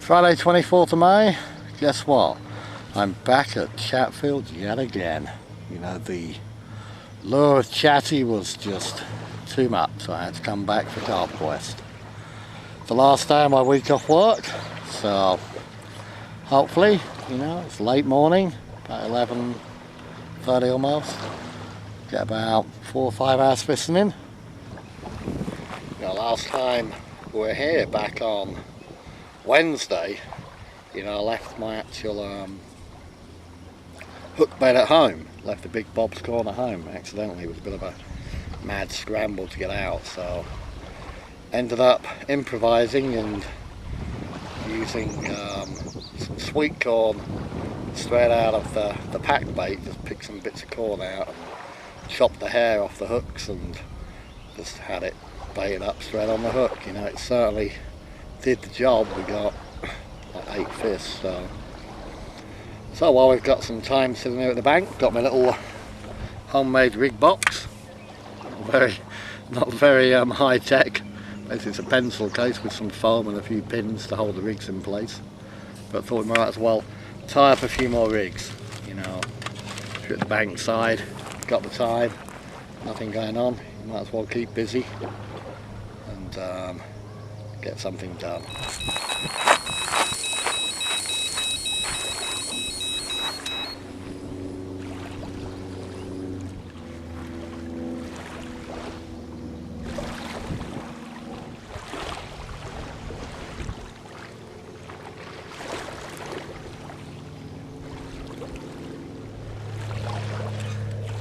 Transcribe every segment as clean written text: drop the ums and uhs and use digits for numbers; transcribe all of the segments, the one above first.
Friday 24th of May, guess what? I'm back at Chatfield yet again. You know, the lure of Chatty was just too much, so I had to come back for CarpQuest. The last day of my week off work, so hopefully, you know, it's late morning, about 11:30 almost. Get about 4 or 5 hours fishing in. You know, last time we were here back on Wednesday, you know, I left my actual hook bait at home, left the big Bob's Corner home accidentally. It was a bit of a mad scramble to get out, so ended up improvising and using some sweet corn straight out of the pack bait. Just picked some bits of corn out and chopped the hair off the hooks and just had it baited up straight on the hook. You know, it certainly did the job. We got like 8 fish, so while we've got some time sitting here at the bank, got my little homemade rig box. Not very high tech. Basically it's a pencil case with some foam and a few pins to hold the rigs in place, but I thought we might as well tie up a few more rigs. You know, if you're at the bank side, got the time, nothing going on, you might as well keep busy and get something done.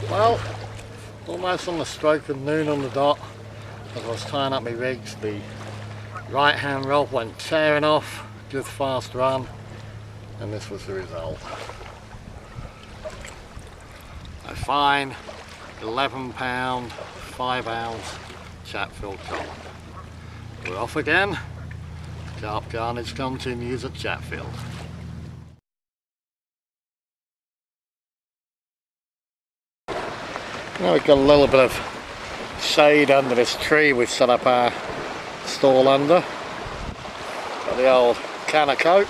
Well, almost on the stroke of noon on the dot, as I was tying up my rigs, the right hand rod went tearing off, just fast run, and this was the result. A fine 11-pound, 5-ounce Chatfield Carp. We're off again. Carp Carnage continues at Chatfield. Now we've got a little bit of shade under this tree we've set up our stall under. Got the old can of Coke,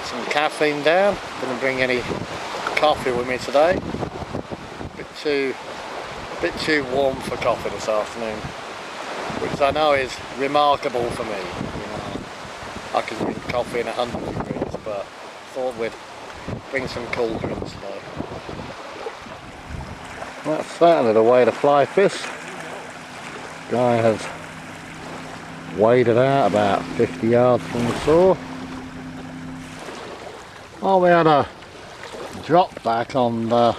some caffeine down. Didn't bring any coffee with me today. A bit too warm for coffee this afternoon, which I know is remarkable for me. You know, I can drink coffee in 100 degrees, but thought we'd bring some cool drinks today. That's certainly the way to fly fish. Guy has waded out about 50 yards from the shore. Well, we had a drop back on the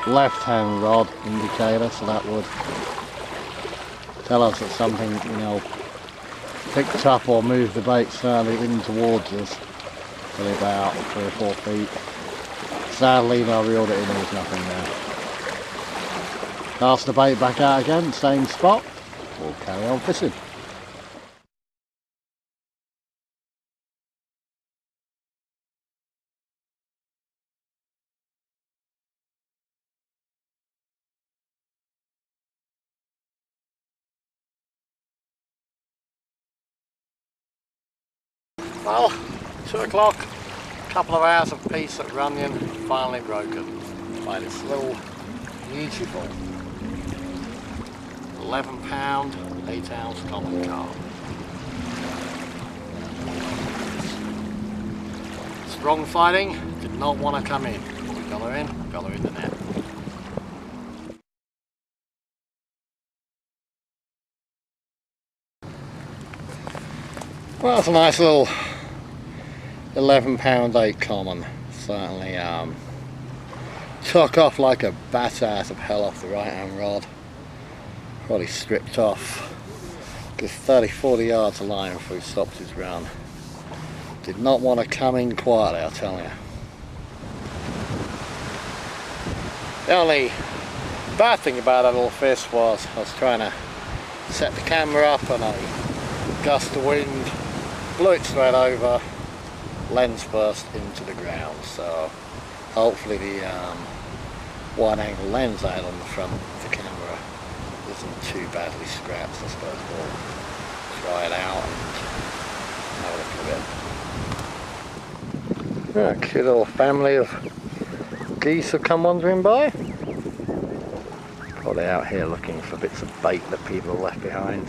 left hand rod indicator, so that would tell us that something, you know, picked up or moved the bait certainly in towards us, probably about 3 or 4 feet. Sadly, when I reeled it in, there was nothing there. Cast the bait back out again, same spot. We'll carry on fishing. Well, 2 o'clock, a couple of hours of peace at Runyon, finally broken by this little beautiful 11-pound, 8-ounce common carp. Strong fighting, did not want to come in. We got her in the net. Well, it's a nice little 11-pound 8 common. Certainly took off like a bat out of hell off the right hand rod. Probably stripped off good 30-40 yards of line before he stopped his run. Did not want to come in quietly, I'll tell you. The only bad thing about that little fish was I was trying to set the camera up and a gust of wind blew it straight over, lens burst into the ground. So hopefully the wide angle lens I had on the front of the camera isn't too badly scratched. I suppose we'll try it out and A cute little family of geese have come wandering by. Probably out here looking for bits of bait that people have left behind.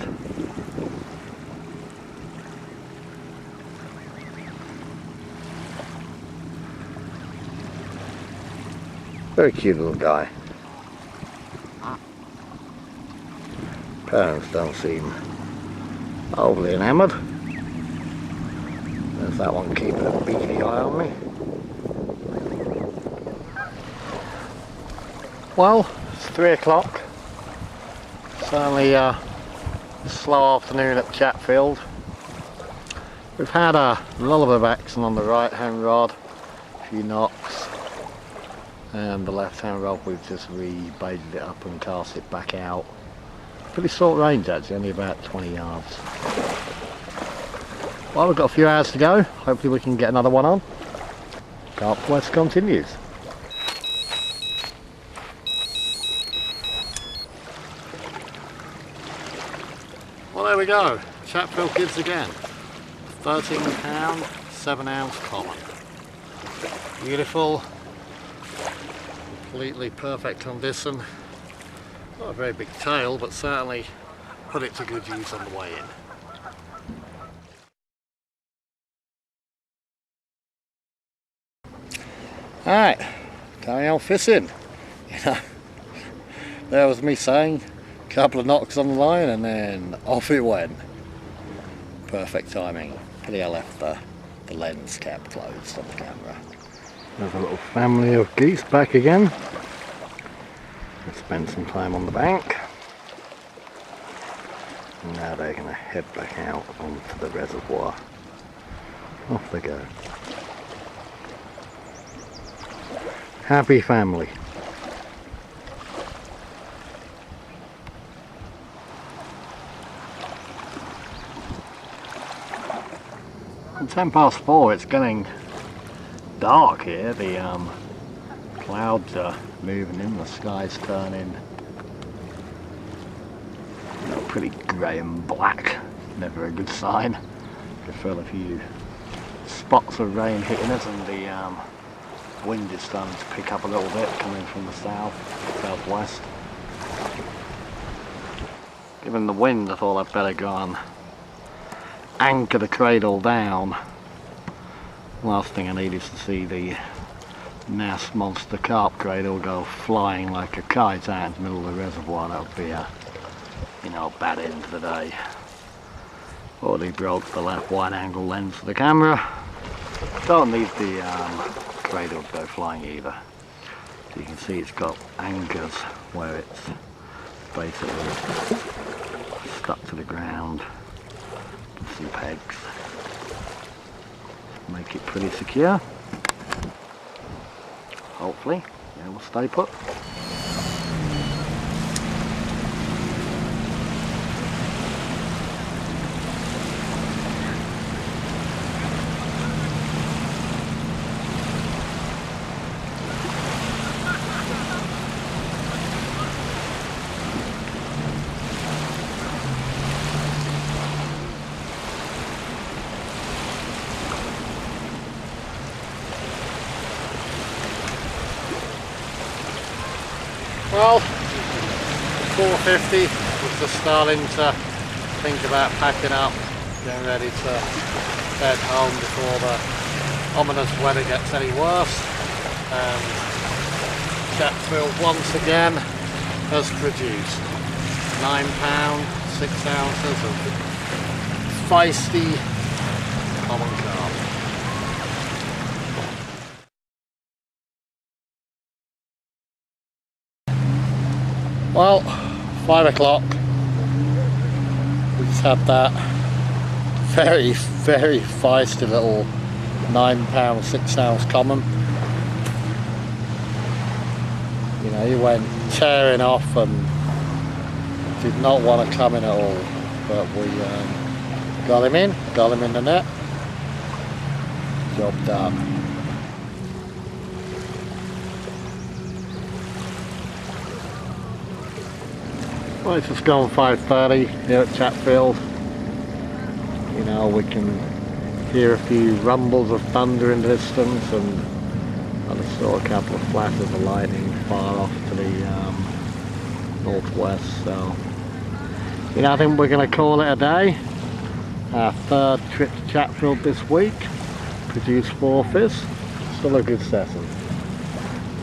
Very cute little guy. Parents don't seem overly enamoured. There's that one keeping a beady eye on me. Well, it's 3 o'clock. Certainly a slow afternoon at Chatfield. We've had a little bit of action on the right hand rod, a few knocks, and the left hand rod we've just re-baited it up and cast it back out. Pretty short range actually, only about 20 yards. Well, we've got a few hours to go. Hopefully we can get another one on. CarpQuest continues. Well, there we go. Chatfield gives again. 13 pound, 7 ounce common. Beautiful. Completely perfect condition. Not a very big tail, but certainly put it to good use on the way in. Alright, carry on fishing. You know, there was me saying, a couple of knocks on the line and then off it went. Perfect timing. Pity I left the lens cap closed on the camera. There's a little family of geese back again. Let's spend some time on the bank. And now they're going to head back out onto the reservoir. Off they go. Happy family. At 4:10, it's getting dark here. The clouds are moving in, the sky's turning pretty grey and black. Never a good sign. I feel a few spots of rain hitting us, and the wind is starting to pick up a little bit coming from the southwest. Given the wind, I thought I'd better go and anchor the cradle down. Last thing I need is to see the NAS monster carp cradle go flying like a kite out in the middle of the reservoir. That would be a bad end to the day. Already broke the left wide angle lens for the camera. Don't need the cradle to go flying either. So you can see it's got anchors where it's basically stuck to the ground. Some pegs. Make it pretty secure. Hopefully, it will stay put. Well, 4:50, we're just starting to think about packing up, getting ready to head home before the ominous weather gets any worse. And Chatfield once again has produced 9 pound, 6 ounces of feisty common carp. Well, 5 o'clock, we just had that very, very feisty little 9 pound, 6 ounce common. You know, he went tearing off and did not want to come in at all, but we got him in the net, job done. Well, it's just gone 5:30 here at Chatfield. You know, we can Hear a few rumbles of thunder in the distance, and I just saw a couple of flashes of lightning far off to the northwest. So, you know, I think we're going to call it a day. Our third trip to Chatfield this week. Produced 4 fish. Still a good session.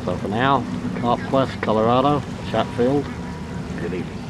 So for now, CarpQuest, Colorado, Chatfield. Good evening.